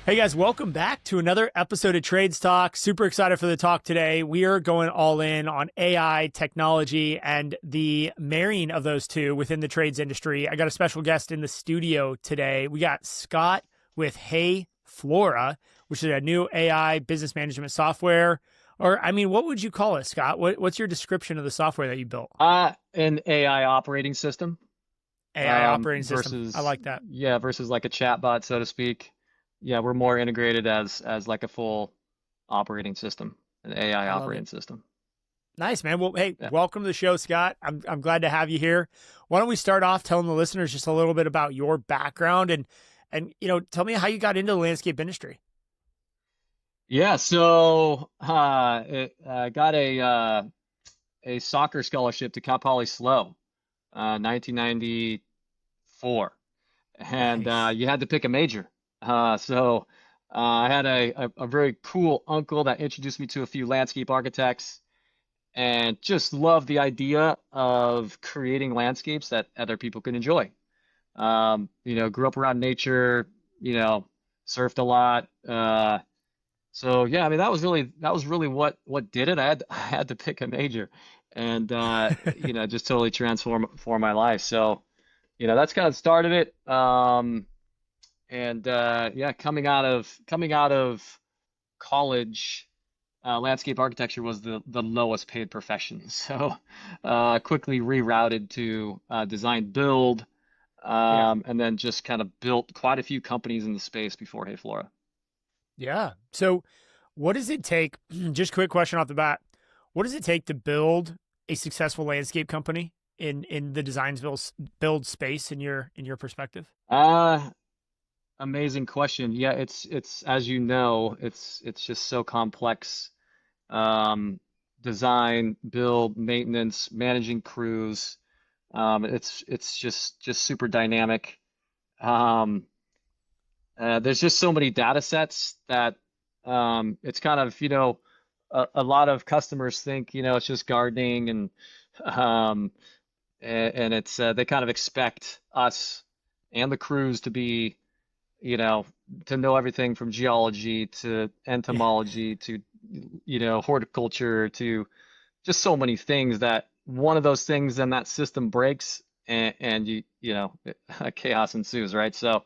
Hey guys, welcome back to another episode of Trades Talk. Super excited for the talk today. We are going all in on AI, technology, and the marrying of those two within the trades industry. I got a special guest in the studio today. We got Scott with Hey Flora, which is a new AI business management software. Or, I mean, what would you call it, Scott? What's your description of the software that you built? An AI operating system, AI operating system. I versus like that. versus like a chatbot, so to speak. Yeah, we're more integrated as like a full operating system, an AI I love it. operating system. Nice, man. Well, hey, Yeah. welcome to the show, Scott. I'm glad to have you here. Why don't we start off telling the listeners just a little bit about your background and tell me how you got into the landscape industry. Yeah, so got a soccer scholarship to Cal Poly SLO, 1994, and Nice. you had to pick a major. So I had a very cool uncle that introduced me to a few landscape architects and just love the idea of creating landscapes that other people can enjoy. Grew up around nature, you know, surfed a lot. So yeah, I mean that was really what did it. I had to pick a major, and just totally transform my life. So that's kind of started it. And yeah, coming out of college, landscape architecture was the lowest paid profession. So quickly rerouted to design build, Yeah. and then just kind of built quite a few companies in the space before Hey Flora. Yeah. So what does it take? Just quick question off the bat. What does it take to build a successful landscape company in the build space in your perspective? Uh, Amazing question. Yeah, it's as you know, it's just so complex. Um, Design, build, maintenance, managing crews. It's just super dynamic. Um, there's just so many data sets that it's kind of, a lot of customers think, it's just gardening um, and it's they kind of expect us and the crews to be, you know, to know everything from geology to Yeah. entomology to, horticulture to just so many things that one of those things in that system breaks and chaos ensues, right? So,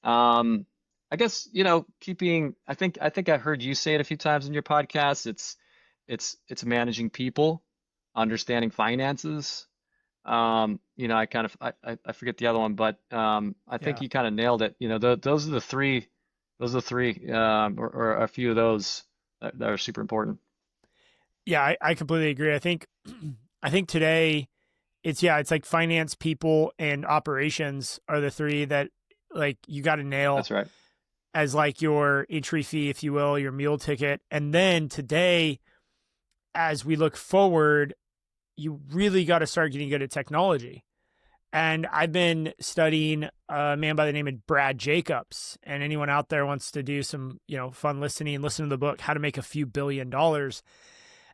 um, I guess, I think I heard you say it a few times in your podcast. It's managing people, understanding finances. I kind of I forget the other one, but I think Yeah. you kind of nailed it. Those are the three, or a few of those that are super important. Yeah, I completely agree. I think I think today it's like finance, people, and operations are the three that like you got to nail That's right. as like your entry fee, if you will, your meal ticket. And then today, as we look forward, you really got to start getting good at technology. And I've been studying a man by the name of Brad Jacobs. And anyone out there wants to do some, fun listening, listen to the book, How to Make a Few $1 billion.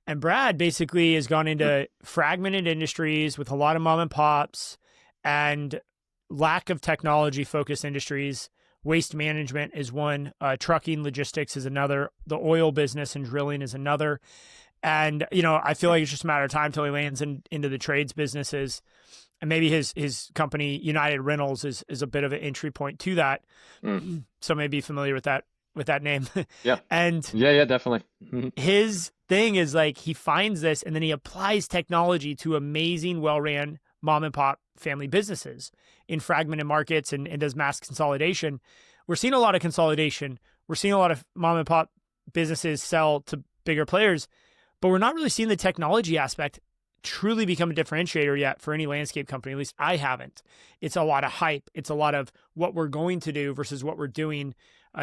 And Brad basically has gone Hmm. into fragmented industries with a lot of mom and pops and lack of technology focused industries. Waste management is one, trucking logistics is another, the oil business and drilling is another. And, I feel like it's just a matter of time till he lands into the trades businesses. And maybe his company, United Rentals, is a bit of an entry point to that. Mm. So maybe familiar with that name. Yeah. And Yeah, yeah, definitely. Mhm. his thing is like he finds this and then he applies technology to amazing, well ran mom and pop family businesses in fragmented markets and does mass consolidation. We're seeing a lot of consolidation. We're seeing a lot of mom and pop businesses sell to bigger players, but we're not really seeing the technology aspect truly become a differentiator yet for any landscape company. At least I haven't. It's a lot of hype. It's a lot of what we're going to do versus what we're doing.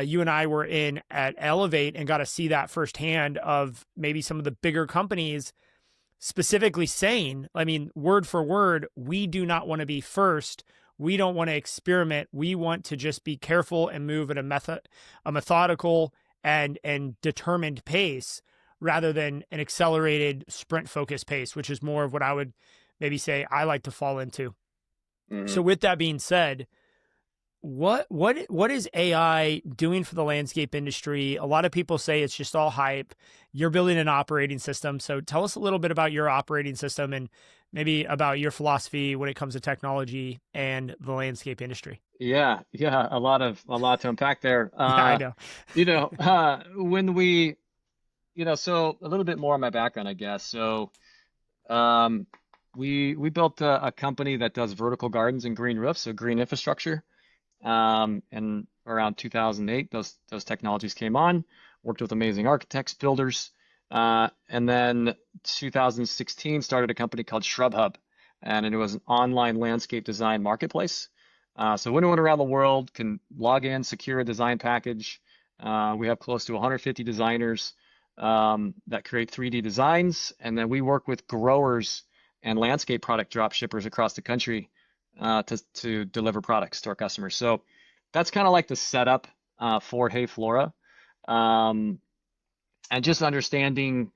You and I were in at Elevate and got to see that firsthand of maybe some of the bigger companies specifically saying, I mean, word for word, we do not want to be first. We don't want to experiment. We want to just be careful and move at a methodical and determined pace rather than an accelerated sprint focused pace, which is more of what I would maybe say I like to fall into. So Mhm. with that being said, What is AI doing for the landscape industry? A lot of people say it's just all hype. You're building an operating system, so tell us a little bit about your operating system and maybe about your philosophy when it comes to technology and the landscape industry. Yeah, yeah, a lot to unpack there. Yeah, I know. When we, so a little bit more on my background, I guess. So, um, we built a company that does vertical gardens and green roofs, so green infrastructure. And around 2008, those technologies came on. Worked with amazing architects, builders, and then 2016 started a company called Shrub Hub, and it was an online landscape design marketplace. So anyone around the world can log in, secure a design package. We have close to 150 designers that create 3D designs, and then we work with growers and landscape product drop shippers across the country to deliver products to our customers. So that's kind of like the setup for Hey Flora, um, and just understanding,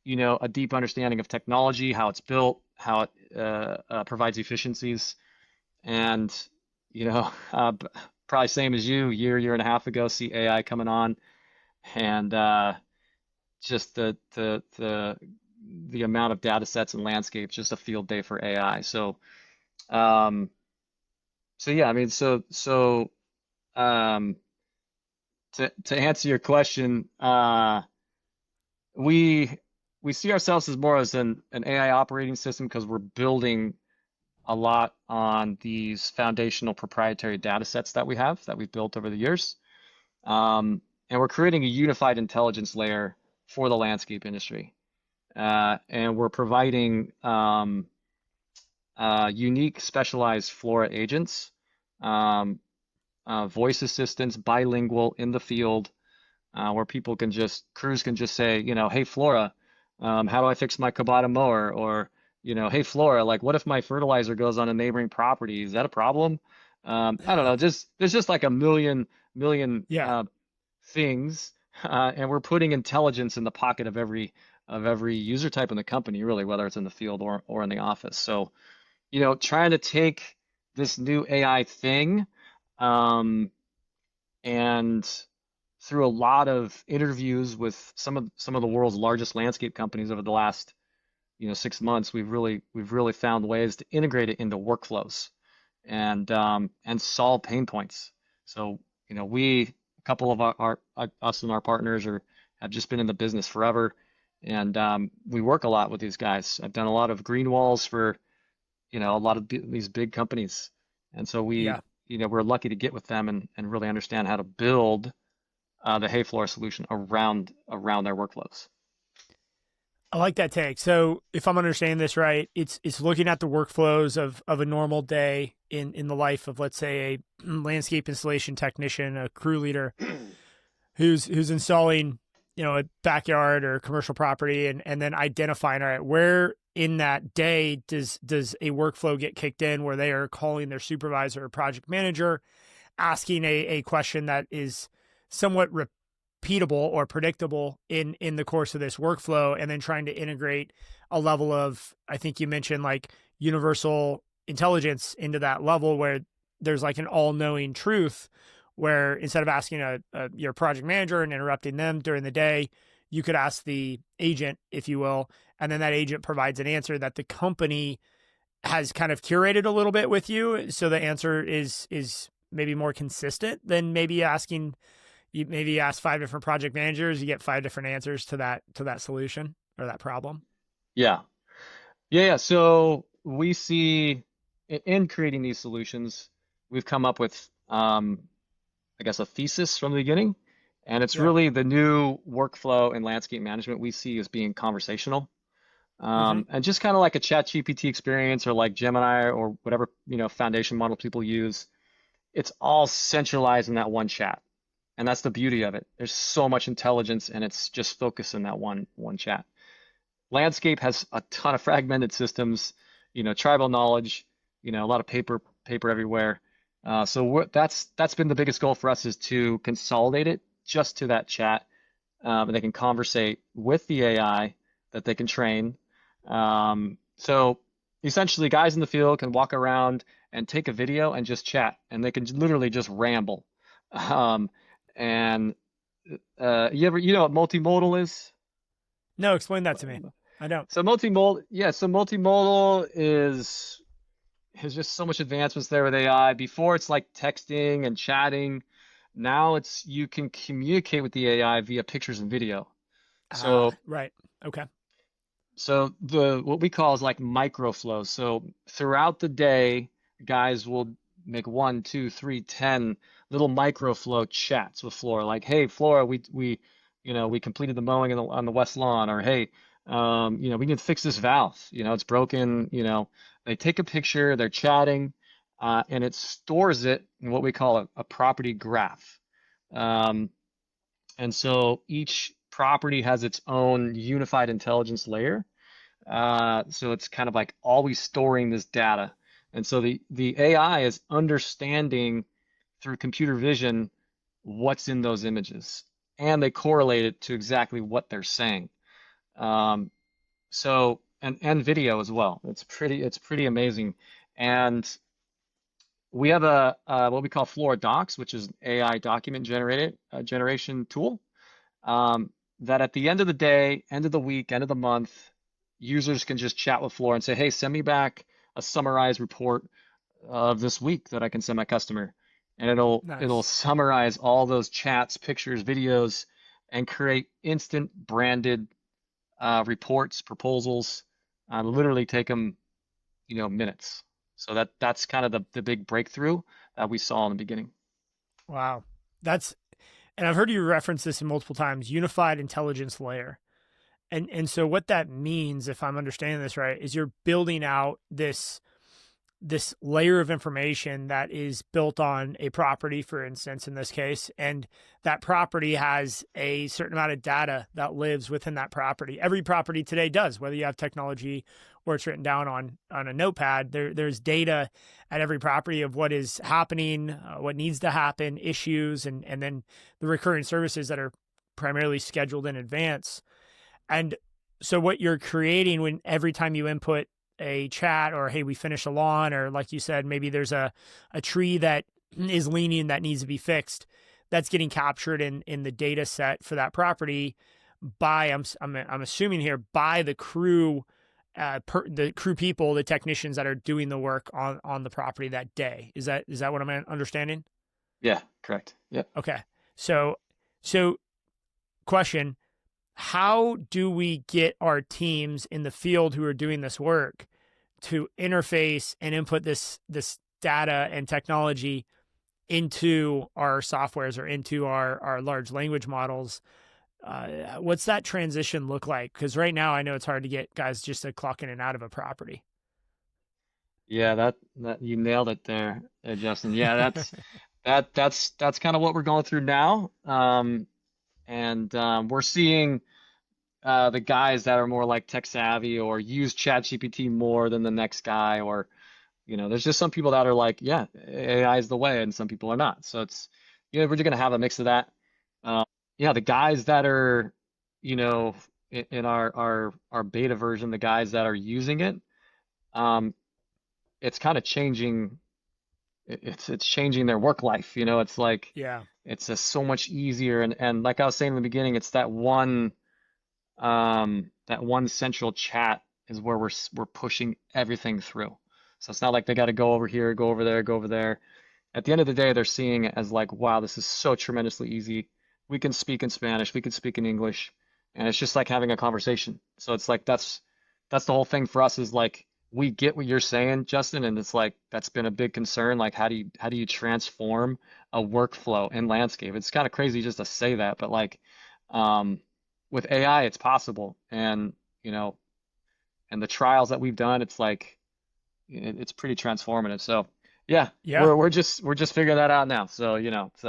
a deep understanding of technology, how it's built, how it provides efficiencies, and probably same as you, year and a half ago, see AI coming on, and just the amount of data sets and landscapes, just a field day for AI. Um, so yeah, I mean, um, to answer your question, we we see ourselves as more as an AI operating system because we're building a lot on these foundational proprietary data sets that we have that we've built over the years. And we're creating a unified intelligence layer for the landscape industry. And we're providing unique specialized Flora agents, um, voice assistants, bilingual in the field, where crews can just say, hey Flora, how do I fix my Kubota mower? Or, hey Flora, like what if my fertilizer goes on a neighboring property? Is that a problem? I don't know. There's just like a million Yeah. things, and we're putting intelligence in the pocket of every user type in the company, really, whether it's in the field or in the office. So, trying to take this new AI thing, um, and through a lot of interviews with some of the world's largest landscape companies over the last 6 months, we've really found ways to integrate it into workflows and solve pain points. So a couple of us and our partners have just been in the business forever, and we work a lot with these guys. I've done a lot of green walls for a lot of these big companies, and so Yeah. we're lucky to get with them and really understand how to build the Hey Flora solution around their workflows. I like that take. So if I'm understanding this right, it's looking at the workflows of a normal day in the life of, let's say, a landscape installation technician, a crew leader who's installing, a backyard or commercial property, and then identifying, all right, where in that day does a workflow get kicked in where they are calling their supervisor or project manager, asking a question that is somewhat repeatable or predictable in the course of this workflow, and then trying to integrate a level of, I think you mentioned, like universal intelligence into that level where there's like an all-knowing truth, where instead of asking your project manager and interrupting them during the day, you could ask the agent, if you will, and then that agent provides an answer that the company has kind of curated a little bit with you, so the answer is maybe more consistent than maybe asking. You maybe ask 5 different project managers, you get 5 different answers to that solution or that problem. Yeah, yeah. So we see in creating these solutions, we've come up with, I guess, a thesis from the beginning, and it's Yeah. really the new workflow in landscape management we see as being conversational, Mm-hmm. and just kind of like a Chat GPT experience or like Gemini or whatever foundation model people use. It's all centralized in that one chat. And that's the beauty of it. There's so much intelligence and it's just focused in that one chat. Landscape has a ton of fragmented systems, tribal knowledge, a lot of paper everywhere. That's been the biggest goal for us, is to consolidate it just to that chat, and they can conversate with the AI that they can train. So essentially, guys in the field can walk around and take a video and just chat, and they can literally just ramble. Um, and you know what multimodal is? No, explain that to me. I don't. So multimodal is has just so much advancements there with AI. Before it's like texting and chatting. Now it's you can communicate with the AI via pictures and video. Ah, So right. Okay. the what we call is like microflows. So throughout the day, guys will make 1, 2, 3, 10 little microflow chats with Flora. Like, hey, Flora, we completed the mowing on the west lawn, or hey, we need to fix this valve. It's broken. They take a picture, they're chatting, and it stores it in what we call a property graph. Um, and so each property has its own unified intelligence layer. So it's kind of like always storing this data. And so the AI is understanding through computer vision what's in those images. And they correlate it to exactly what they're saying. Um, and video as well. It's pretty amazing. And we have a what we call Flora Docs, which is an AI document generation tool. Um, that at the end of the day, end of the week, end of the month, users can just chat with Flora and say, hey, send me back a summarized report of this week that I can send my customer. And it'll Nice. summarize all those chats, pictures, videos, and create instant branded reports, proposals. Literally take them, minutes. So that's kind of the big breakthrough that we saw in the beginning. Wow. That's and I've heard you reference this in multiple times, unified intelligence layer. And so what that means, if I'm understanding this right, is you're building out this layer of information that is built on a property, for instance, in this case, and that property has a certain amount of data that lives within that property. Every property today does, whether you have technology or it's written down on a notepad. There's data at every property of what is happening, what needs to happen, issues, and then the recurring services that are primarily scheduled in advance. And so what you're creating when every time you input a chat, or hey, we finished a lawn, or like you said, maybe there's a tree that is leaning that needs to be fixed, that's getting captured in the data set for that property by I'm assuming here by the crew, the crew people, the technicians that are doing the work on the property that day. Is that what I'm understanding? Yeah, correct. Yep. Okay. So question, how do we get our teams in the field who are doing this work to interface and input this data and technology into our softwares or into our large language models? What's that transition look like? Because right now I know it's hard to get guys just to clock in and out of a property. Yeah, that you nailed it there, Justin. Yeah, that's kind of what we're going through now. And we're seeing the guys that are more like tech savvy or use ChatGPT more than the next guy, or there's just some people that are like, yeah, AI is the way, and some people are not. So it's we're just gonna have a mix of that. Yeah, the guys that are you know in our beta version, the guys that are using it, um, it's kind of changing. It's changing their work life. It's like Yeah. it's just so much easier, and like I was saying in the beginning, it's that one central chat is where we're pushing everything through. So it's not like they got to go over here, go over there, go over there. At the end of the day, they're seeing it as like, wow, this is so tremendously easy. We can speak in Spanish, we can speak in English, and it's just like having a conversation. So it's like that's the whole thing for us, is like we get what you're saying, Justin, and it's like that's been a big concern. Like how do you transform a workflow in landscape? It's kind of crazy just to say that, but like um with AI, it's possible. And the trials that we've done, it's like it's pretty transformative. So yeah, Yeah. we're just figuring that out now. So it's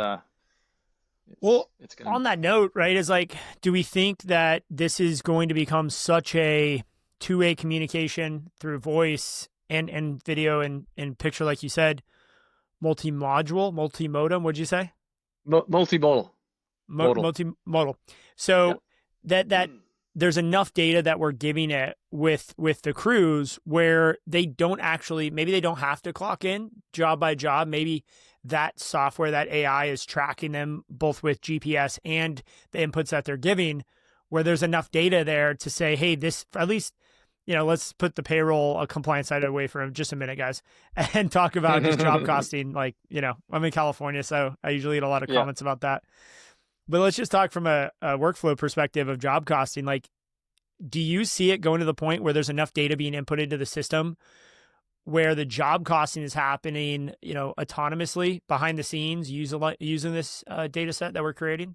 Well, it's gonna. on that note, right, is like, do we think that this is going to become such a two-way communication through voice and video and picture, like you said, multimodem, what'd you say? Multimodal. Modal. Multimodal. Yeah. So that there's enough data that we're giving it with the crews where they don't actually, maybe they don't have to clock in job by job. Maybe that software, that AI is tracking them both with GPS and the inputs that they're giving, where there's enough data there to say, hey, this, at least, let's put the payroll compliance side away for just a minute, guys, and talk about just job costing. Like, I'm in California, so I usually get a lot of Yeah. comments about that. But let's just talk from a workflow perspective of job costing. Like, do you see it going to the point where there's enough data being input into the system where the job costing is happening, autonomously behind the scenes using this data set that we're creating?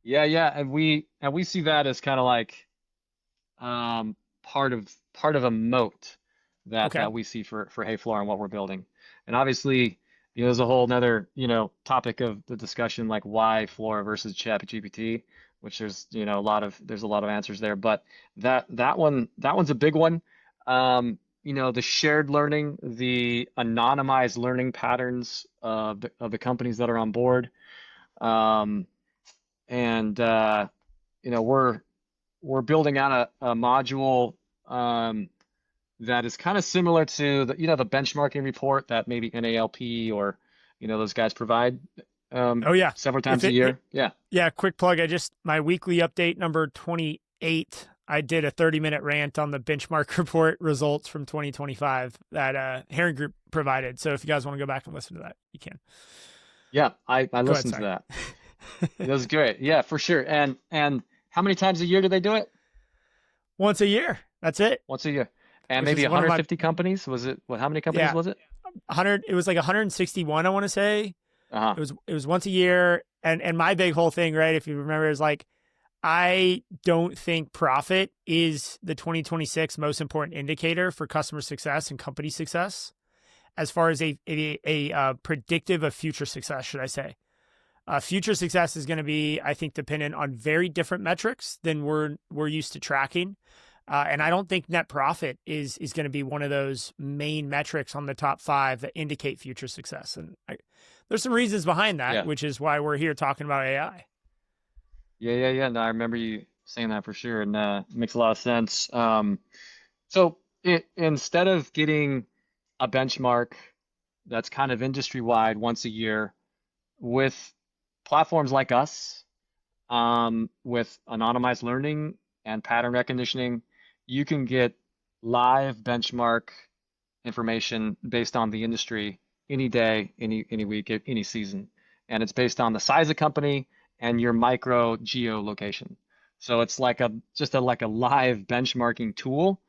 Yeah, and we see that as kind of like part of a moat that Okay. we see for Hey Flora and what we're building. And obviously, there's a whole nother, topic of the discussion, like why Flora versus ChatGPT, which there's a lot of answers there. But that one's a big one. The shared learning, the anonymized learning patterns of the companies that are on board. And we're building out a module that is kind of similar to the benchmarking report that maybe NALP or those guys provide Oh yeah. several times a year. Yeah. Yeah. Quick plug. My weekly update number 28, I did a 30-minute rant on the benchmark report results from 2025 that Heron Group provided. So if you guys want to go back and listen to that, you can. Yeah, I listened to sorry. that. It was great. Yeah, for sure. And how many times a year do they do it? Once a year. That's it. Once a year. And Which maybe is one of 150 companies? Was it, how many companies Yeah. was it? 100. It was like 161, I want to say. Uh-huh. It was once a year. And my big whole thing, right, if you remember, is like, I don't think profit is the 2026 most important indicator for customer success and company success, as far as a predictive of future success, should I say. Future success is going to be, I think, dependent on very different metrics than we're used to tracking. And I don't think net profit is going to be one of those main metrics on the top 5 that indicate future success. And there's some reasons behind that, Yeah. which is why we're here talking about AI. Yeah. No, I remember you saying that for sure, and it makes a lot of sense. So instead of getting a benchmark that's kind of industry-wide once a year, with platforms like us, with anonymized learning and pattern recognition, you can get live benchmark information based on the industry any day, any week, any season. And it's based on the size of company and your micro geolocation. So it's like just a live benchmarking tool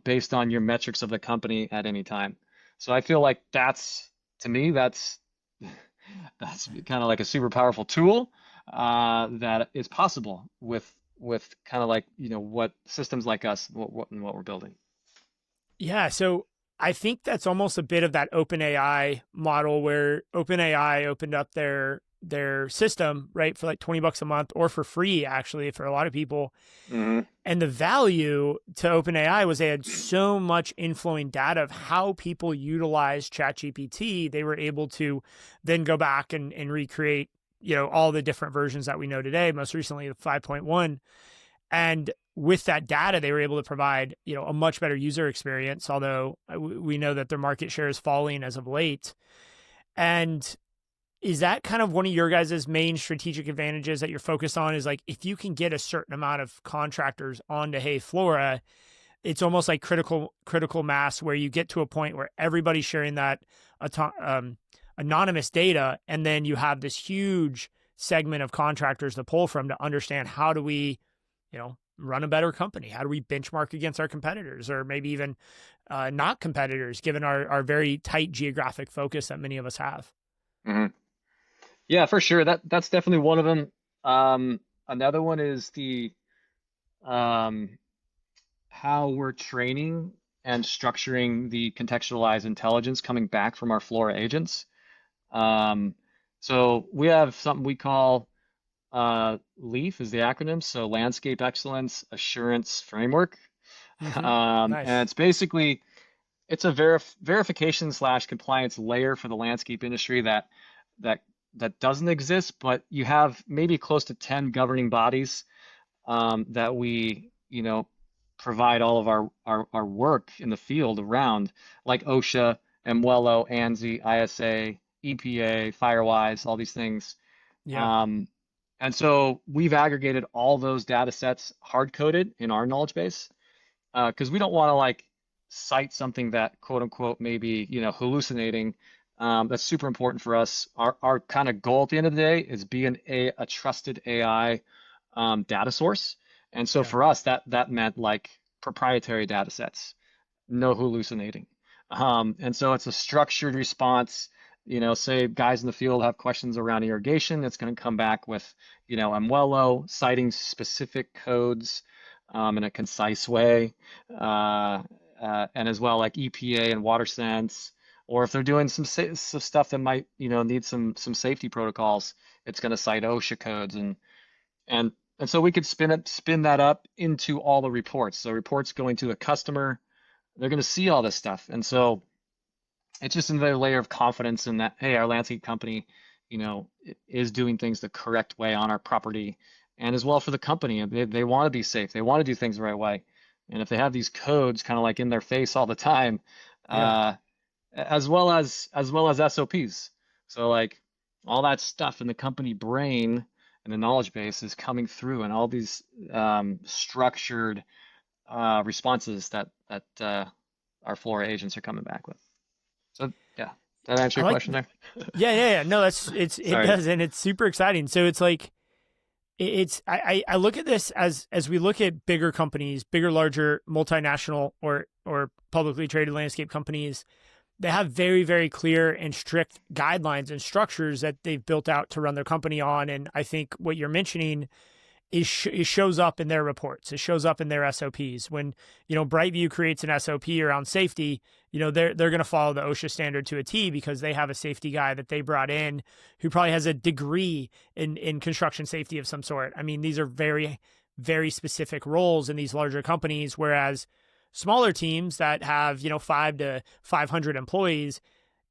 based on your metrics of the company at any time. So I feel like that's kind of like a super powerful tool that is possible with kind of like what systems like us, what we're building. Yeah, so I think that's almost a bit of that OpenAI model, where OpenAI opened up their system, right, for like $20 a month, or for free, actually, for a lot of people. Mm-hmm. And the value to OpenAI was they had so much inflowing data of how people utilize ChatGPT. They were able to then go back and recreate, all the different versions that we know today, most recently the 5.1. And with that data, they were able to provide, a much better user experience, although we know that their market share is falling as of late. And is that kind of one of your guys' main strategic advantages that you're focused on, is like, if you can get a certain amount of contractors onto Hey Flora, it's almost like critical mass, where you get to a point where everybody's sharing that anonymous data, and then you have this huge segment of contractors to pull from to understand, how do we, run a better company? How do we benchmark against our competitors, or maybe even not competitors, given our very tight geographic focus that many of us have? Mm-hmm. Yeah, for sure. That's definitely one of them. Another one is the how we're training and structuring the contextualized intelligence coming back from our Flora agents. So we have something we call LEAF is the acronym, so Landscape Excellence Assurance Framework. Mm-hmm. Nice. And it's basically, it's a verification / compliance layer for the landscape industry that doesn't exist, but you have maybe close to 10 governing bodies that we, provide all of our work in the field around, like OSHA, MWELO, ANSI, ISA, EPA, Firewise, all these things. Yeah. Um, and so we've aggregated all those data sets hard coded in our knowledge base, because we don't want to like cite something that quote unquote maybe hallucinating. That's super important for us. Our kind of goal at the end of the day is being a trusted AI data source. And so Yeah. for us, that meant like proprietary data sets, no hallucinating. And so it's a structured response. Say guys in the field have questions around irrigation, it's going to come back with, MWELO citing specific codes in a concise way, and as well like EPA and water sense. Or if they're doing some stuff that might, need some safety protocols, it's going to cite OSHA codes and and so we could spin that up into all the reports. So reports going to a customer, they're going to see all this stuff. And so it's just another layer of confidence in that, hey, our landscape company, is doing things the correct way on our property. And as well for the company, they want to be safe. They want to do things the right way. And if they have these codes kind of like in their face all the time, Yeah. uh, as well as SOPs. So like all that stuff in the company brain and the knowledge base is coming through, and all these structured responses that our Flora agents are coming back with. So yeah, did that answer I your like, question there? yeah. No, it Sorry. does. And it's super exciting. So it's like, I look at this as we look at bigger companies, bigger, larger, multinational or publicly traded landscape companies. They have very, very clear and strict guidelines and structures that they've built out to run their company on. And I think what you're mentioning it shows up in their reports. It shows up in their SOPs. When, Brightview creates an SOP around safety, they're going to follow the OSHA standard to a T because they have a safety guy that they brought in who probably has a degree in construction safety of some sort. I mean, these are very, very specific roles in these larger companies, whereas smaller teams that have, 5 to 500 employees,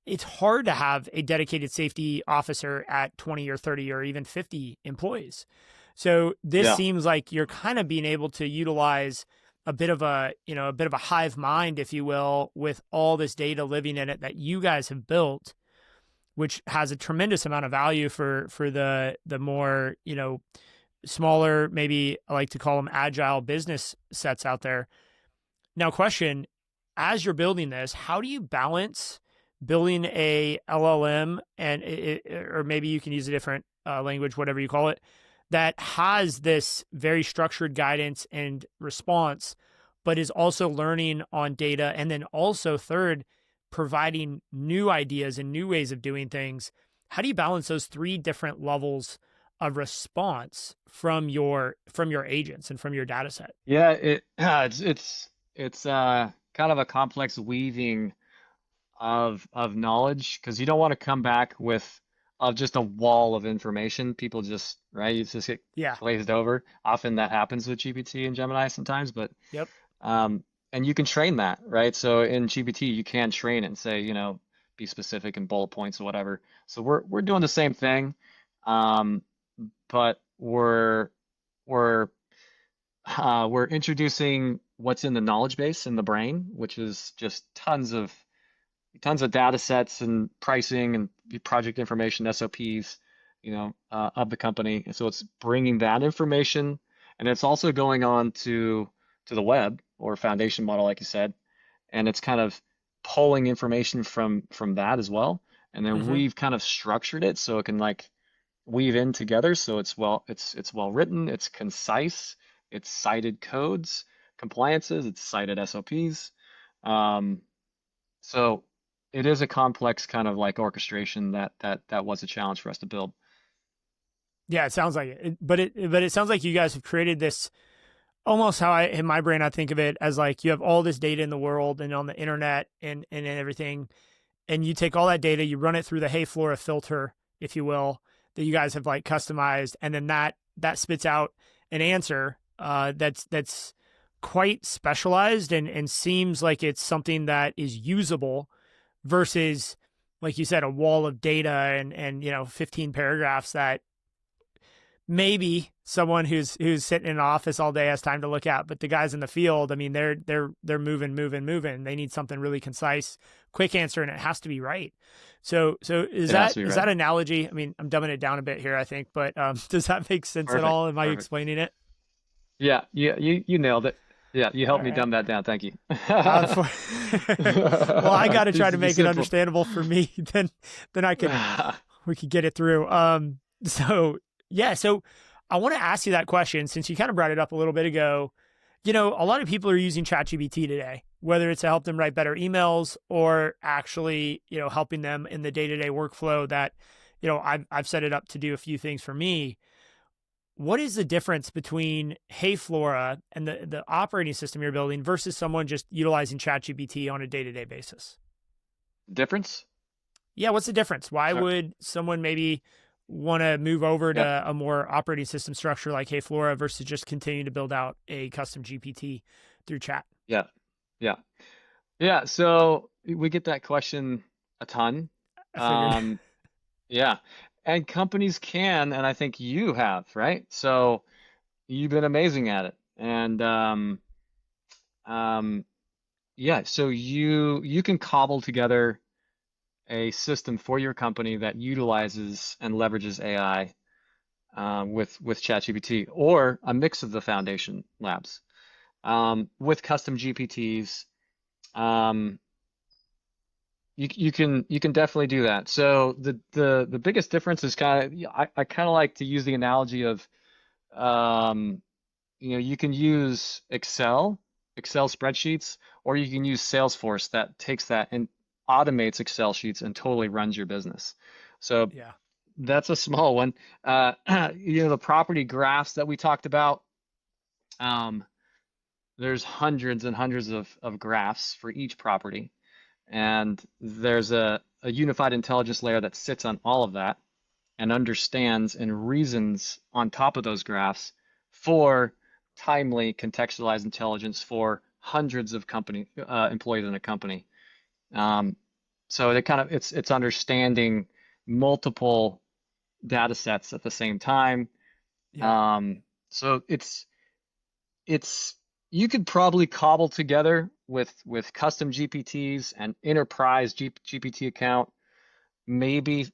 it's hard to have a dedicated safety officer at 20 or 30 or even 50 employees. So this Yeah. seems like you're kind of being able to utilize a bit of a hive mind, if you will, with all this data living in it that you guys have built, which has a tremendous amount of value for the more, smaller, maybe I like to call them agile business sets out there. Now, question, as you're building this, how do you balance building a LLM or maybe you can use a different language, whatever you call it, that has this very structured guidance and response, but is also learning on data. And then also third, providing new ideas and new ways of doing things. How do you balance those three different levels of response from your agents and from your data set? Yeah, it's kind of a complex weaving of knowledge, because you don't want to come back with just a wall of information. People just, right, you just get Yeah. glazed over. Often that happens with GPT and Gemini sometimes, but Yep. and you can train that, right? So in GPT you can train it and say, be specific in bullet points or whatever. So we're doing the same thing, um, but we're we're introducing what's in the knowledge base in the brain, which is just tons of data sets and pricing and project information, SOPs, of the company. And so it's bringing that information, and it's also going on to the web or foundation model, like you said, and it's kind of pulling information from that as well. And then Mm-hmm. we've kind of structured it so it can like weave in together. So it's well written, it's concise, it's cited codes, compliances, it's cited SOPs. Um, so it is a complex kind of like orchestration that was a challenge for us to build. Yeah, it sounds like it. But it sounds like you guys have created this almost how in my brain I think of it as like you have all this data in the world and on the internet and everything, and you take all that data, you run it through the Hey Flora filter, if you will, that you guys have like customized, and then that spits out an answer that's quite specialized and seems like it's something that is usable versus, like you said, a wall of data and 15 paragraphs that maybe someone who's sitting in an office all day has time to look at, but the guys in the field, I mean, they're moving. They need something really concise, quick answer, and it has to be right. So is It has to be is right. that analogy? I mean, I'm dumbing it down a bit here, I think, but does that make sense at Perfect. all? Am I Perfect. explaining it? Yeah, you nailed it. Yeah, you All helped me right. dumb that down. Thank you. For, well, I got to try Needs to to be make it simple. understandable for me. Then we could get it through. So yeah, so I want to ask you that question since you kind of brought it up a little bit ago. You know, a lot of people are using ChatGPT today, whether it's to help them write better emails or actually, helping them in the day-to-day workflow that, I've set it up to do a few things for me. What is the difference between Hey Flora and the operating system you're building versus someone just utilizing ChatGPT on a day-to-day basis? Difference? Yeah, what's the difference? Why Sorry. would someone maybe want to move over Yeah, to a more operating system structure like Hey Flora versus just continue to build out a custom GPT through chat? yeah, yeah, yeah. So we get that question a ton. I figured. Um, yeah, and companies can, and I think you have, right? So you've been amazing at it, and um, yeah. So you can cobble together a system for your company that utilizes and leverages AI with ChatGPT or a mix of the foundation labs with custom GPTs. Um, you can definitely do that. So the biggest difference is I kind of like to use the analogy of um, you can use Excel spreadsheets, or you can use Salesforce that takes that and automates Excel sheets and totally runs your business. So Yeah. that's a small one. Uh, the property graphs that we talked about, um, there's hundreds and hundreds of graphs for each property. And there's a unified intelligence layer that sits on all of that and understands and reasons on top of those graphs for timely contextualized intelligence for hundreds of company employees in a company. Um, so it's understanding multiple data sets at the same time. Yeah. Um, so it's you could probably cobble together with custom GPTs and enterprise GPT account maybe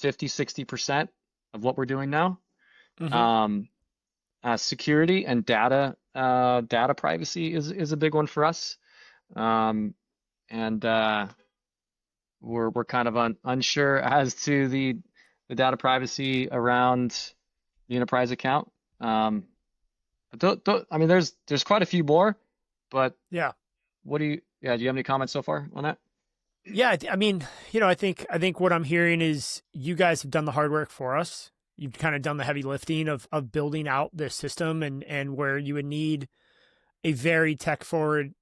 50-60% of what we're doing now. Hmm. Um, security and data privacy is a big one for us. Um, and we're kind of unsure as to the data privacy around the enterprise account. Um, I mean, there's quite a few more, but Yeah. do you have any comments so far on that? Yeah. I mean, I think what I'm hearing is you guys have done the hard work for us. You've kind of done the heavy lifting of building out this system and where you would need a very tech forward,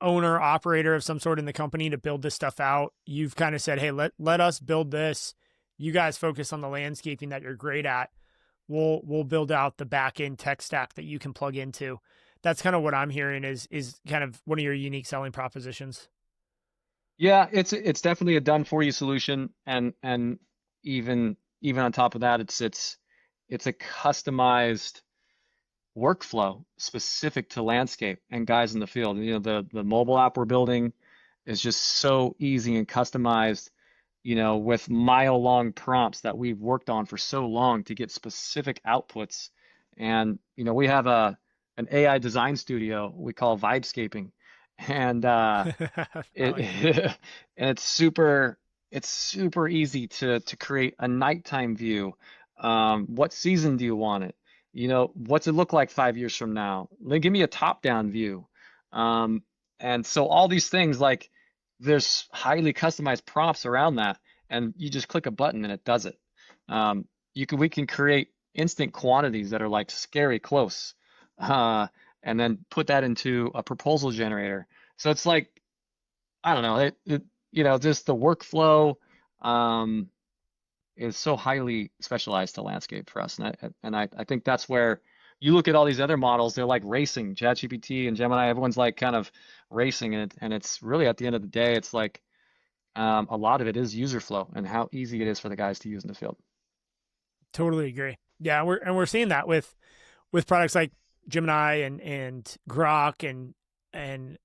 owner operator of some sort in the company to build this stuff out. You've kind of said, hey, let us build this. You guys focus on the landscaping that you're great at. We'll build out the back end tech stack that you can plug into. That's kind of what I'm hearing is kind of one of your unique selling propositions. Yeah, it's definitely a done for you solution, and even on top of that, it's a customized workflow specific to landscape and guys in the field. The mobile app we're building is just so easy and customized, with mile-long prompts that we've worked on for so long to get specific outputs. And we have an AI design studio we call Vibescaping, and I it like it. and it's super easy to create a nighttime view. What season do you want it? What's it look like 5 years from now? Then give me a top-down view. Um, and so all these things, like, there's highly customized prompts around that, and you just click a button and it does it. We can create instant quantities that are like scary close, uh, and then put that into a proposal generator. So it's like, I don't know, just the workflow um, is so highly specialized to landscape for us, and I think that's where you look at all these other models. They're like racing, ChatGPT and Gemini. Everyone's like kind of racing, and it's really at the end of the day, it's like a lot of it is user flow and how easy it is for the guys to use in the field. Totally agree. Yeah, we're seeing that with products like Gemini and Grok and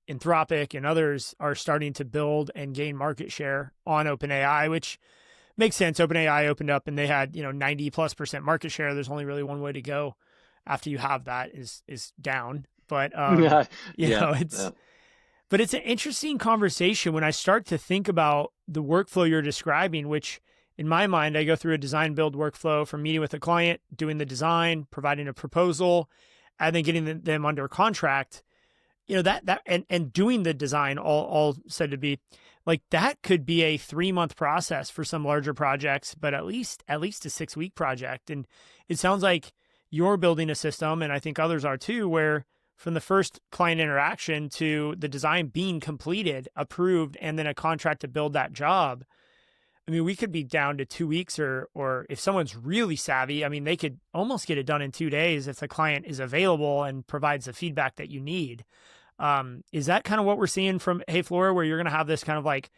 Anthropic and others are starting to build and gain market share on OpenAI, which makes sense. OpenAI opened up and they had, 90+% market share. There's only really one way to go after you have that is down. But Yeah, you yeah, know, yeah. it's an interesting conversation when I start to think about the workflow you're describing, which in my mind, I go through a design build workflow from meeting with a client, doing the design, providing a proposal, and then getting them under contract. And doing the design all said to be like that could be a 3-month process for some larger projects, but at least a 6-week project. And it sounds like you're building a system, and I think others are too, where from the first client interaction to the design being completed, approved, and then a contract to build that job. I mean, we could be down to 2 weeks, or if someone's really savvy, I mean, they could almost get it done in 2 days if the client is available and provides the feedback that you need. Is that kind of what we're seeing from Hey Flora, where you're going to have this kind of like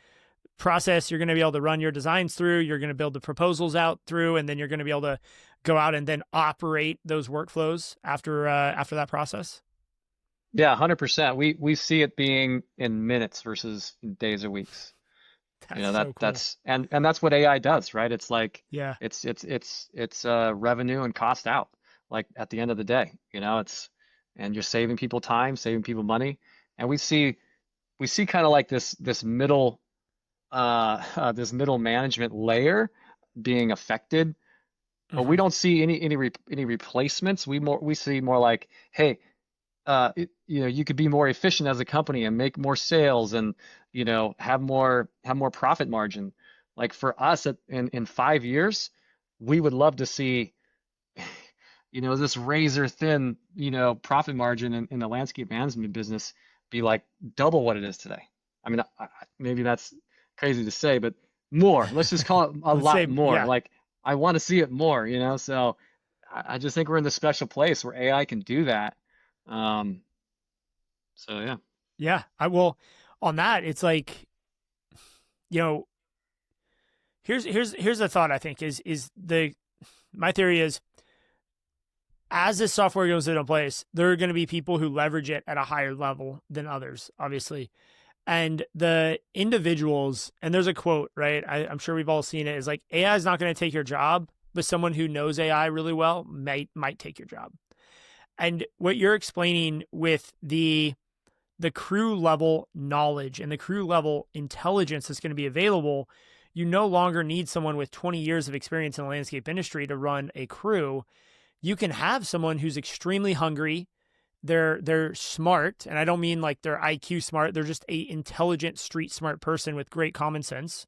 process? You're going to be able to run your designs through, you're going to build the proposals out through, and then you're going to be able to go out and then operate those workflows after that process. Yeah, 100%. We see it being in minutes versus in days or weeks. That's so cool. And that's what AI does, right? It's like Yeah. it's revenue and cost out. Like at the end of the day, and you're saving people time, saving people money. And we see kind of like this middle this middle management layer being affected, but we Hmm. don't see any replacements. We see more like, hey, you could be more efficient as a company and make more sales and, have more profit margin. Like for us in 5 years, we would love to see, this razor thin, profit margin in the landscape management business be like double what it is today. I mean, maybe that's crazy to say, but more. Let's just call it a Let's lot say, more. yeah, Like I want to see it more, So I just think we're in this special place where AI can do that. Um, so yeah. yeah. I will on that. It's like, you know, here's a thought I think is the my theory is as this software goes into place, there are going to be people who leverage it at a higher level than others, obviously. And the individuals, and there's a quote, right? I'm sure we've all seen it, is like AI is not going to take your job, but someone who knows AI really well might take your job. And what you're explaining with the crew level knowledge and the crew level intelligence that's going to be available, you no longer need someone with 20 years of experience in the landscape industry to run a crew. You can have someone who's extremely hungry. They're smart, and I don't mean like they're IQ smart. They're just a intelligent, street smart person with great common sense.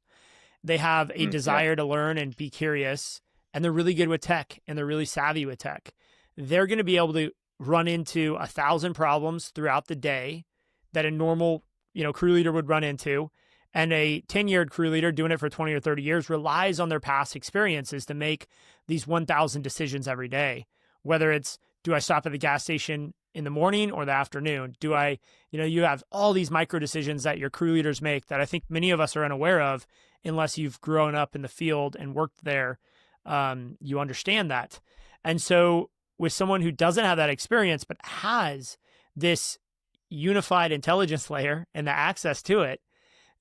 They have a Yeah. desire to learn and be curious, and they're really good with tech, and they're really savvy with tech. They're going to be able to run into 1,000 problems throughout the day that a normal, crew leader would run into. And a tenured crew leader doing it for 20 or 30 years relies on their past experiences to make these 1,000 decisions every day. Whether it's, do I stop at the gas station in the morning or the afternoon? Do I, you have all these micro decisions that your crew leaders make that I think many of us are unaware of unless you've grown up in the field and worked there. You understand that. And so with someone who doesn't have that experience, but has this unified intelligence layer and the access to it,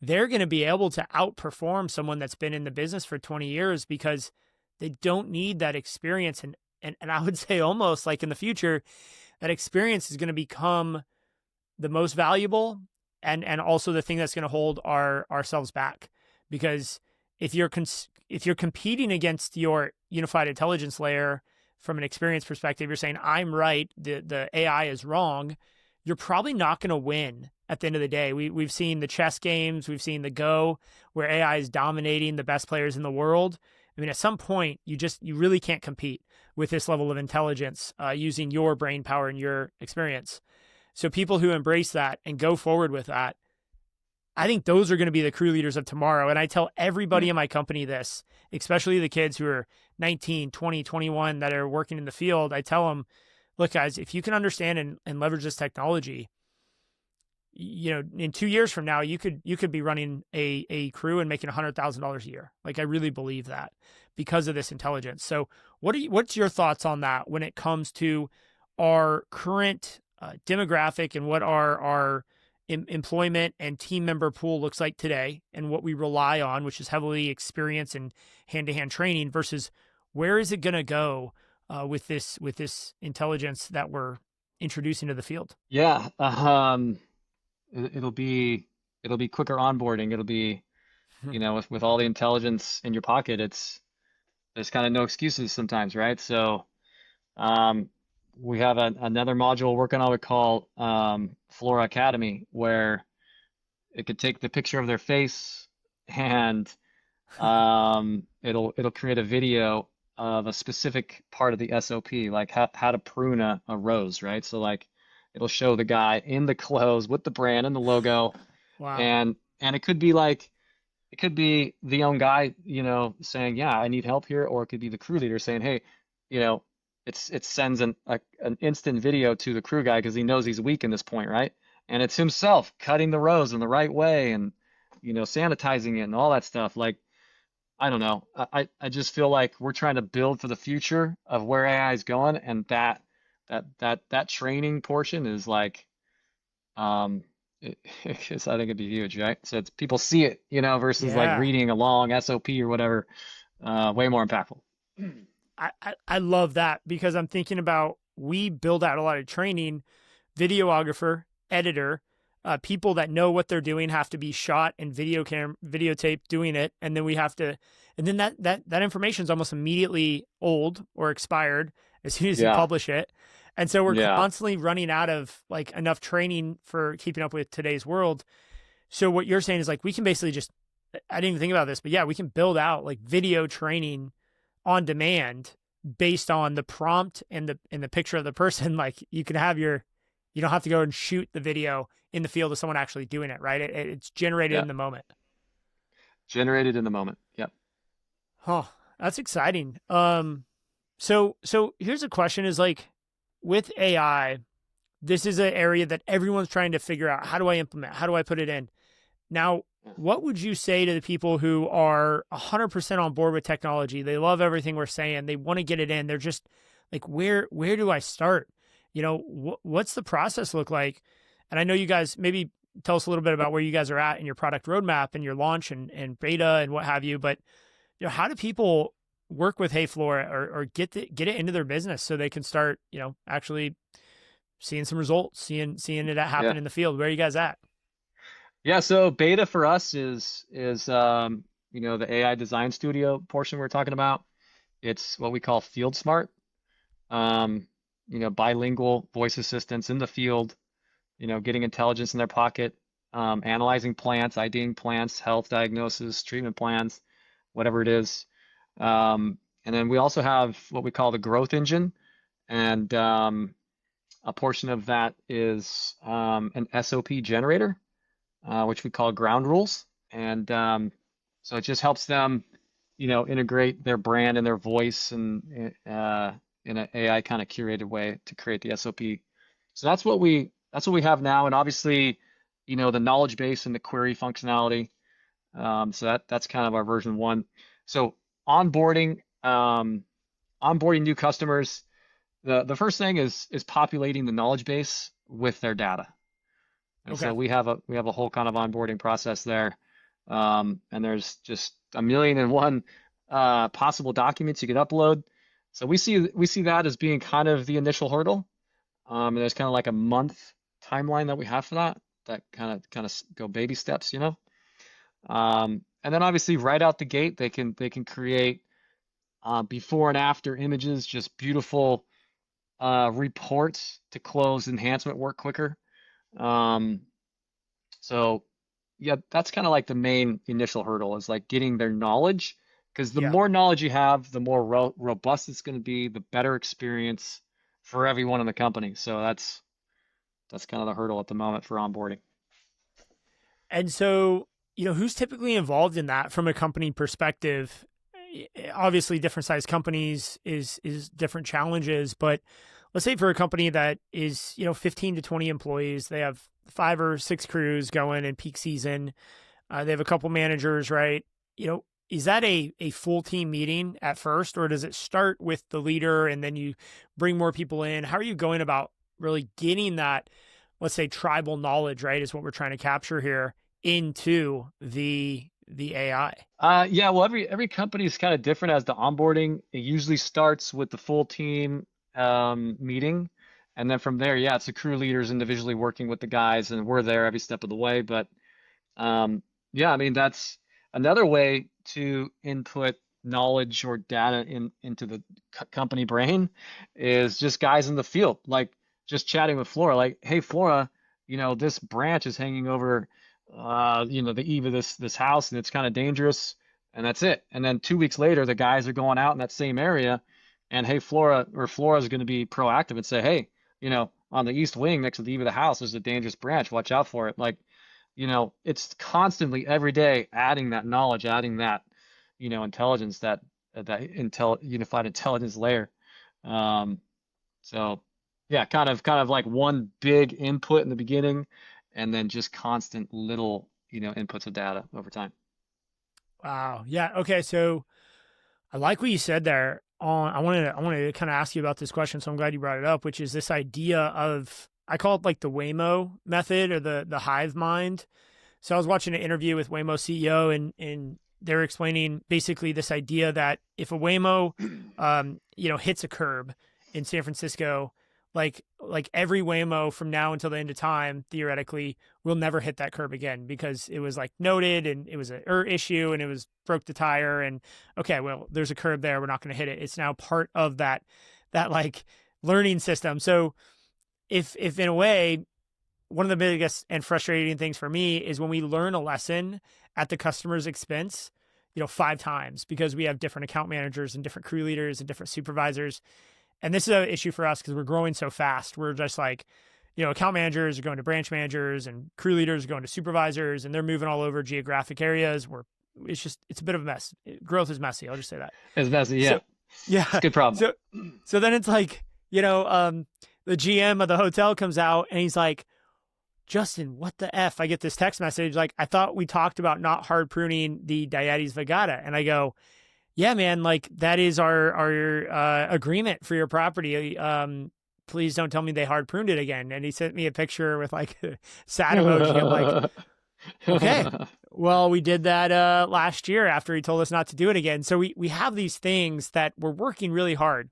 they're going to be able to outperform someone that's been in the business for 20 years because they don't need that experience. And I would say almost like in the future, that experience is going to become the most valuable and also the thing that's going to hold ourselves back. Because if you're competing against your unified intelligence layer from an experience perspective, you're saying, I'm right, the AI is wrong, you're probably not going to win at the end of the day. We've seen the chess games, we've seen the Go, where AI is dominating the best players in the world. I mean, at some point, you really can't compete with this level of intelligence using your brain power and your experience. So people who embrace that and go forward with that, I think those are going to be the crew leaders of tomorrow. And I tell everybody in my company this, especially the kids who are 19, 20, 21 that are working in the field. I tell them, look, guys, if you can understand and leverage this technology, in 2 years from now, you could be running a crew and making $100,000 a year. Like, I really believe that because of this intelligence. So what's your thoughts on that when it comes to our current demographic and what our employment and team member pool looks like today, and what we rely on, which is heavily experience and hand-to-hand training, versus where is it going to go with this intelligence that we're introducing to the field? Yeah. It'll be quicker onboarding. It'll be, with all the intelligence in your pocket, there's kind of no excuses sometimes, right? So we have another module working on we call Flora Academy, where it could take the picture of their face and it'll create a video of a specific part of the SOP, like how to prune a rose, right? So like it'll show the guy in the clothes with the brand and the logo, Wow. and it could be the young guy, saying, yeah, I need help here, or it could be the crew leader saying, hey, it sends an instant video to the crew guy because he knows he's weak in this point, right? And it's himself cutting the rose in the right way and sanitizing it and all that stuff. Like, I don't know. I just feel like we're trying to build for the future of where AI is going, and that training portion is like, I think it'd be huge, right? So it's people see it, versus like Yeah. reading a long SOP or whatever. Way more impactful. I love that, because I'm thinking about, we build out a lot of training, videographer, editor, people that know what they're doing have to be shot and videotape doing it. And then that information is almost immediately old or expired as soon as you Yeah, publish it. And so we're yeah, constantly running out of like enough training for keeping up with today's world. So what you're saying is like, we can basically just, I didn't even think about this, but yeah, we can build out like video training on demand based on the prompt and the picture of the person. Like, you don't have to go and shoot the video in the field of someone actually doing it, right? It's generated yeah. in the moment. Generated in the moment. Yep. Huh. That's exciting. So here's a question, is like, with AI, this is an area that everyone's trying to figure out. How do I implement? How do I put it in? Now, what would you say to the people who are 100% on board with technology? They love everything we're saying. They want to get it in. They're just like, where do I start? What's the process look like? And I know you guys, maybe tell us a little bit about where you guys are at in your product roadmap and your launch and beta and what have you. But how do people work with Hey Flora, or get it into their business so they can start, actually seeing some results, seeing it Yeah. happen in the field? Where are you guys at? Yeah. So beta for us is the AI design studio portion we're talking about. It's what we call Field Smart. Um, bilingual voice assistants in the field, getting intelligence in their pocket, analyzing plants, IDing plants, health diagnosis, treatment plans, whatever it is. And then we also have what we call the growth engine, and a portion of that is an SOP generator, which we call ground rules. And so it just helps them, integrate their brand and their voice and in an AI kind of curated way to create the SOP. So that's what we have now, and obviously, the knowledge base and the query functionality. So that's kind of our version one. So onboarding onboarding new customers, the first thing is populating the knowledge base with their data. And Okay. so we have a whole kind of onboarding process there. And there's just a million and one possible documents you could upload. So we see that as being kind of the initial hurdle. And there's kind of like a month timeline that we have for that kind of go baby steps, and then obviously right out the gate they can create before and after images, just beautiful reports to close enhancement work quicker. Um, so yeah, that's kind of like the main initial hurdle, is like getting their knowledge, because the Yeah. more knowledge you have, the more robust it's going to be, the better experience for everyone in the company. So that's kind of the hurdle at the moment for onboarding. And so, who's typically involved in that from a company perspective? Obviously, different size companies is different challenges, but let's say for a company that is, 15 to 20 employees, they have 5 or 6 crews going in peak season. They have a couple managers, right? Is that a full team meeting at first, or does it start with the leader and then you bring more people in? How are you going about really getting that, let's say, tribal knowledge, right, is what we're trying to capture here, into the AI? Yeah, well, every company is kind of different as the onboarding. It usually starts with the full team meeting, and then from there, yeah, it's the crew leaders individually working with the guys, and we're there every step of the way. But yeah, I mean, that's another way to input knowledge or data into the company brain is just guys in the field, like just chatting with Flora, like, hey, Flora, this branch is hanging over, the eave of this house, and it's kind of dangerous, and that's it. And then 2 weeks later, the guys are going out in that same area, and hey, Flora is going to be proactive and say, hey, on the east wing next to the eave of the house, there's a dangerous branch. Watch out for it. Like, it's constantly every day adding that knowledge, adding that, intelligence, that unified intelligence layer. So yeah, kind of like one big input in the beginning, and then just constant little, inputs of data over time. Wow. Yeah. Okay. So I like what you said there. I wanted to kind of ask you about this question, so I'm glad you brought it up, which is this idea of, I call it like the Waymo method, or the hive mind. So I was watching an interview with Waymo CEO, and they're explaining basically this idea that if a Waymo, hits a curb in San Francisco, like every Waymo from now until the end of time, theoretically, will never hit that curb again, because it was like noted and it was a issue and it was broke the tire, and okay, well, there's a curb there, we're not going to hit it. It's now part of that like learning system. So if in a way, one of the biggest and frustrating things for me is when we learn a lesson at the customer's expense, 5 times, because we have different account managers and different crew leaders and different supervisors. And this is an issue for us because we're growing so fast. We're just like, account managers are going to branch managers, and crew leaders are going to supervisors, and they're moving all over geographic areas where it's a bit of a mess. Growth is messy. I'll just say that. It's messy. Yeah. So, yeah. It's a good problem. So then it's like, the GM of the hotel comes out and he's like, Justin, what the F? I get this text message. Like, I thought we talked about not hard pruning the Diaetes vigata. And I go, yeah, man, like that is our agreement for your property. Please don't tell me they hard pruned it again. And he sent me a picture with like a sad emoji. I'm like, okay, well, we did that last year after he told us not to do it again. So we have these things that we're working really hard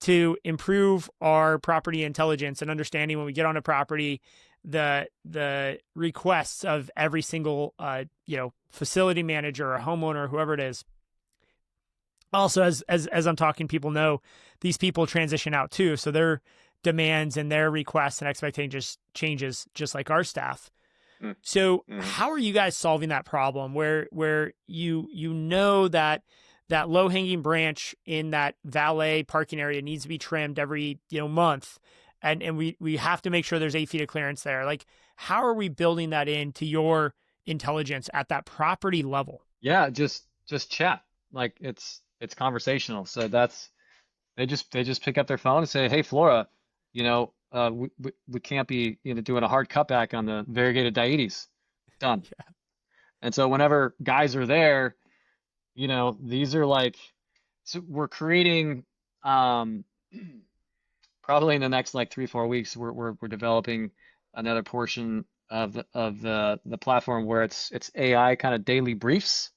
to improve our property intelligence and understanding when we get on a property, the requests of every single facility manager or homeowner, whoever it is. Also, as I'm talking, people know these people transition out too, so their demands and their requests and expectations changes just like our staff. So how are you guys solving that problem where you know that low hanging branch in that valet parking area needs to be trimmed every month, and we have to make sure there's 8 feet of clearance there? Like, how are we building that into your intelligence at that property level? Yeah, just chat. Like it's conversational. So they just pick up their phone and say, hey, Flora, we can't be doing a hard cutback on the variegated Diaetes. Done. Yeah. And so whenever guys are there, these are like, so we're creating probably in the next like 3-4 weeks, we're developing another portion of the platform where it's AI kind of daily briefs.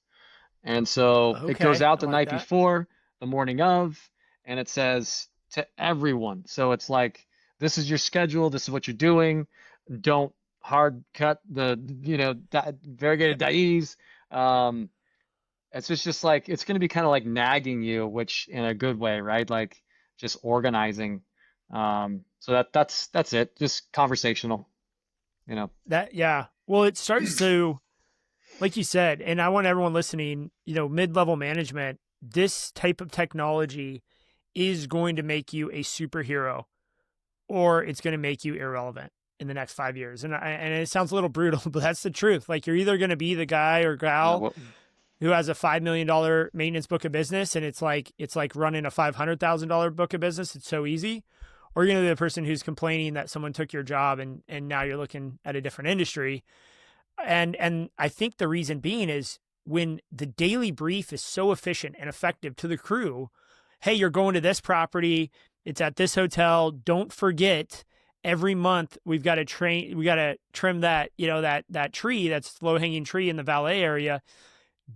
And so it goes out the night before, the morning of, and it says to everyone. So it's like, this is your schedule. This is what you're doing. Don't hard cut the, variegated Diaetes. It's just like, it's going to be kind of like nagging you, which in a good way, right? Like just organizing. So that's it. Just conversational, Yeah. Well, it starts to, like you said, and I want everyone listening, mid-level management, this type of technology is going to make you a superhero, or it's going to make you irrelevant in the next 5 years. And it sounds a little brutal, but that's the truth. Like, you're either going to be the guy or gal who has a $5 million maintenance book of business, and it's like running a $500,000 book of business. It's so easy. or you're going to be the person who's complaining that someone took your job and now you're looking at a different industry. And I think the reason being is when the daily brief is so efficient and effective to the crew, hey, you're going to this property, it's at this hotel, don't forget every month we got to trim that, that tree, that's low hanging tree in the valet area.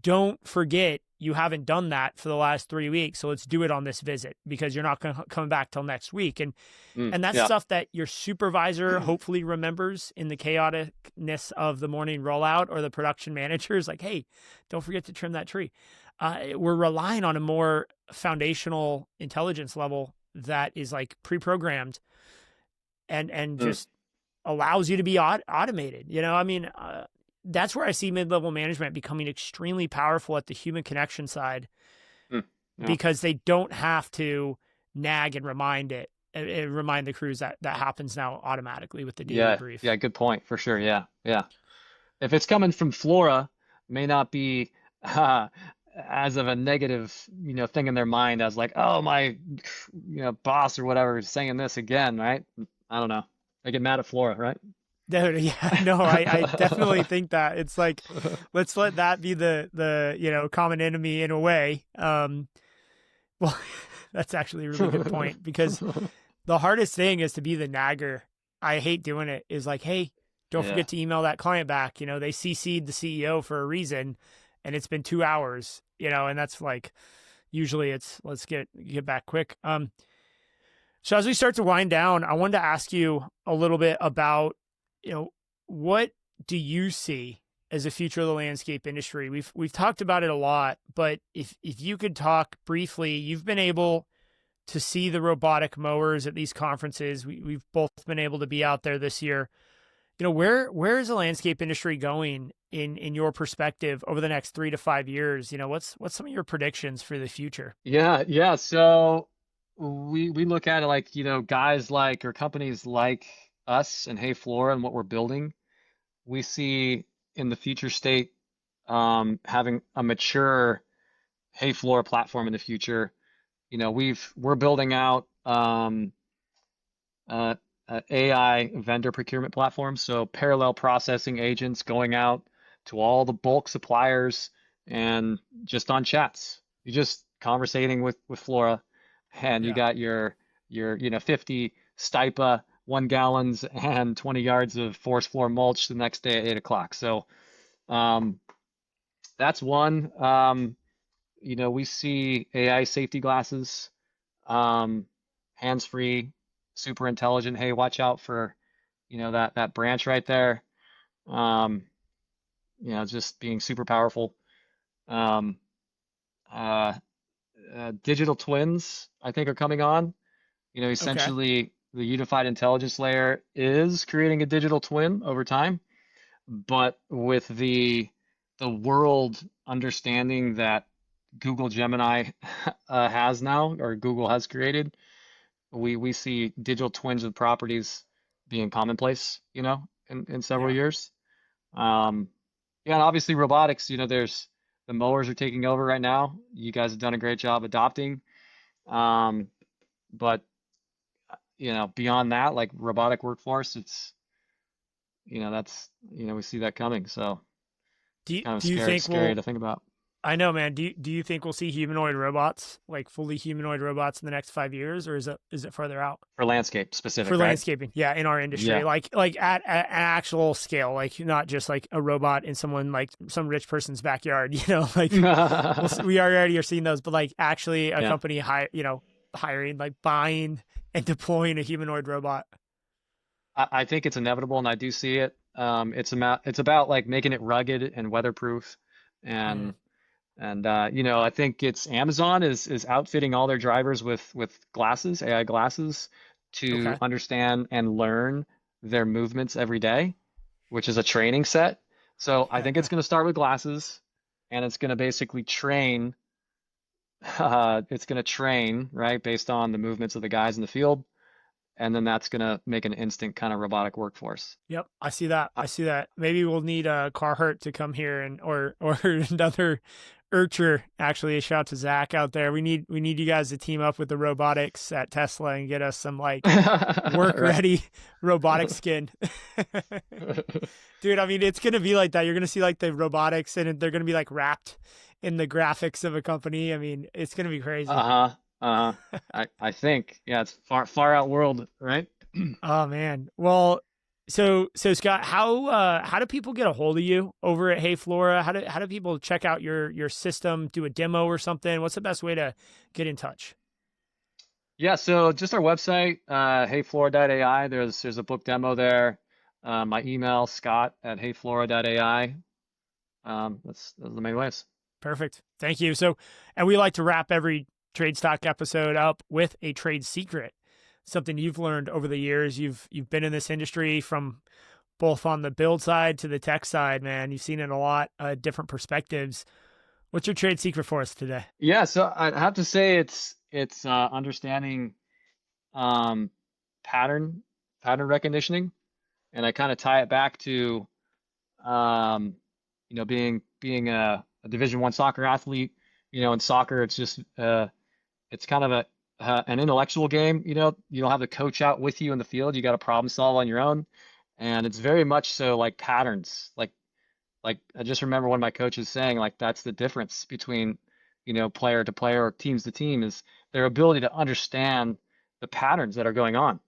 Don't forget you haven't done that for the last 3 weeks. So let's do it on this visit because you're not going to come back till next week. And that's Yeah. stuff that your supervisor hopefully remembers in the chaoticness of the morning rollout, or the production manager is like, hey, don't forget to trim that tree. We're relying on a more foundational intelligence level that is like pre-programmed and just allows you to be automated. That's where I see mid-level management becoming extremely powerful at the human connection side, Yeah. because they don't have to nag and remind the crews that happens now automatically with the daily brief. Yeah, good point for sure. Yeah, yeah. If it's coming from Flora, may not be as of a negative, thing in their mind as like, oh, my, boss or whatever is saying this again, right? I don't know. They get mad at Flora, right? Dude, yeah, no, I definitely think that it's like, let's let that be the common enemy in a way. Well, that's actually a really good point, because the hardest thing is to be the nagger. I hate doing it. Is like, hey, don't forget to email that client back. They CC'd the CEO for a reason, and it's been 2 hours. And that's like, usually it's let's get back quick. So as we start to wind down, I wanted to ask you a little bit about, what do you see as the future of the landscape industry? We've talked about it a lot, but if you could talk briefly, you've been able to see the robotic mowers at these conferences. We've both been able to be out there this year. Where is the landscape industry going in your perspective over the next 3 to 5 years? What's some of your predictions for the future? Yeah. So we look at it like, guys like, or companies like us and Hey Flora and what we're building, we see in the future state having a mature Hey Flora platform in the future. We're building out AI vendor procurement platform, so parallel processing agents going out to all the bulk suppliers and just on chats. You just conversating with Flora, and you Yeah. got your 50 Stipa 1 gallons and 20 yards of forest floor mulch the next day at 8 o'clock. So that's one. We see AI safety glasses, hands-free, super intelligent. Hey, watch out for, that branch right there. Um, just being super powerful. Um, uh, Digital twins, I think, are coming on. Okay. Essentially, the unified intelligence layer is creating a digital twin over time, but with the world understanding that Google Gemini has now, or Google has created, we see digital twins of properties being commonplace, in several Yeah. years. Um, yeah, and obviously robotics, there's the mowers are taking over right now. You guys have done a great job adopting. Um, but beyond that, like robotic workforce, it's, we see that coming. So Do kind of do you think scary to think about. I know, man. Do you think we'll see humanoid robots, like fully humanoid robots, in the next 5 years, or is it further out For landscape for specific, right? landscaping? Yeah, in our industry, Yeah. like at an actual scale, like not just like a robot in someone like some rich person's backyard. Like we already are seeing those, but like actually a Yeah. company hiring, like buying and deploying a humanoid robot. I think it's inevitable, and I do see it. It's about like making it rugged and weatherproof, Mm, and I think it's Amazon is outfitting all their drivers with glasses, AI glasses, to okay. understand and learn their movements every day, which is a training set. So I think it's going to start with glasses, and it's going to basically train. It's going to train, right, based on the movements of the guys in the field, and then that's going to make an instant kind of robotic workforce. Yep, I see that. I, I see that. Maybe we'll need a Carhartt to come here and or another Urcher, actually, a shout out to Zach out there. We need you guys to team up with the robotics at Tesla and get us some like work ready robotic skin. Dude, I mean, it's gonna be like that. You're gonna see like the robotics and they're gonna be like wrapped in the graphics of a company. I mean, it's gonna be crazy. I think, yeah, it's far out world, right? Oh man. Well, so Scott, how do people get a hold of you over at Hey Flora? How do people check out your system, do a demo or something? What's the best way to get in touch? Yeah, so just our website, heyflora.ai. There's a book demo there. My email, scott@heyflora.ai. Those are the main ways. Perfect. Thank you. So, and we like to wrap every Trade Stock episode up with a trade secret, something you've learned over the years. You've been in this industry from both on the build side to the tech side, man. You've seen it a lot, different perspectives. What's your trade secret for us today? Yeah, so I have to say it's understanding pattern recognition, and I kind of tie it back to being a Division I soccer athlete. In soccer, it's just it's kind of an intellectual game. You don't have the coach out with you in the field. You got to problem solve on your own, and it's very much so like patterns. Like I just remember one of my coaches saying, like, that's the difference between player to player or teams to team, is their ability to understand the patterns that are going on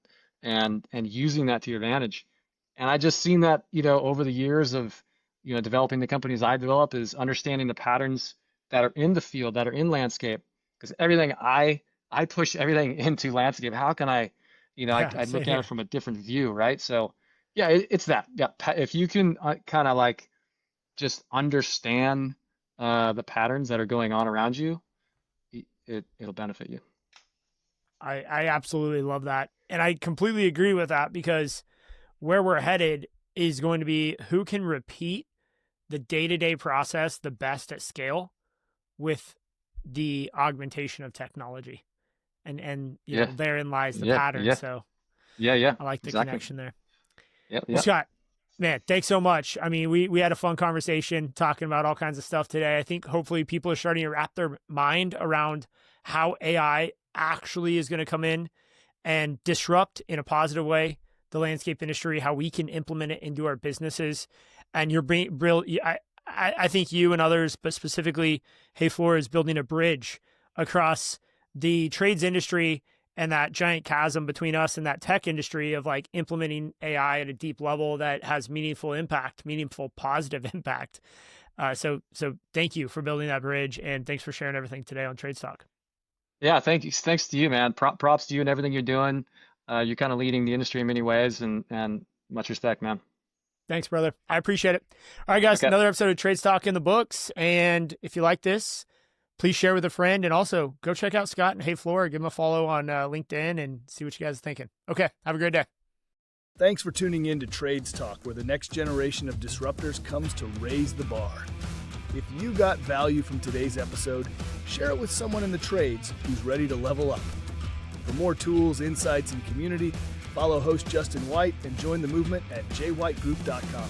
and using that to your advantage. And I just seen that over the years of developing the companies I develop, is understanding the patterns that are in the field, that are in landscape, because everything I push everything into landscape. How can I look at it from a different view, right? So yeah, it's that. Yeah, if you can kind of like just understand the patterns that are going on around you, it'll benefit you. I absolutely love that. And I completely agree with that, because where we're headed is going to be who can repeat the day-to-day process the best at scale with the augmentation of technology. And therein lies the pattern. Yeah. So yeah, I like the connection there. Yeah. Well, Scott, man, thanks so much. I mean, we had a fun conversation talking about all kinds of stuff today. I think hopefully people are starting to wrap their mind around how AI actually is going to come in and disrupt in a positive way the landscape industry, how we can implement it into our businesses. And you're brilliant. I think you and others, but specifically Hey Flora, is building a bridge across the trades industry and that giant chasm between us and that tech industry of like implementing AI at a deep level that has meaningful positive impact. So thank you for building that bridge, and thanks for sharing everything today on Trade Stock. Yeah, thank you. Thanks to you, man. Props to you and everything you're doing. You're kind of leading the industry in many ways, and much respect, man. Thanks, brother. I appreciate it. All right, guys, Another episode of Trade Stock in the books. And if you like this, please share with a friend, and also go check out Scott and Hey Flora. Give them a follow on LinkedIn and see what you guys are thinking. Okay, have a great day. Thanks for tuning in to Trades Talk, where the next generation of disruptors comes to raise the bar. If you got value from today's episode, share it with someone in the trades who's ready to level up. For more tools, insights, and community, follow host Justin White and join the movement at jwhitegroup.com.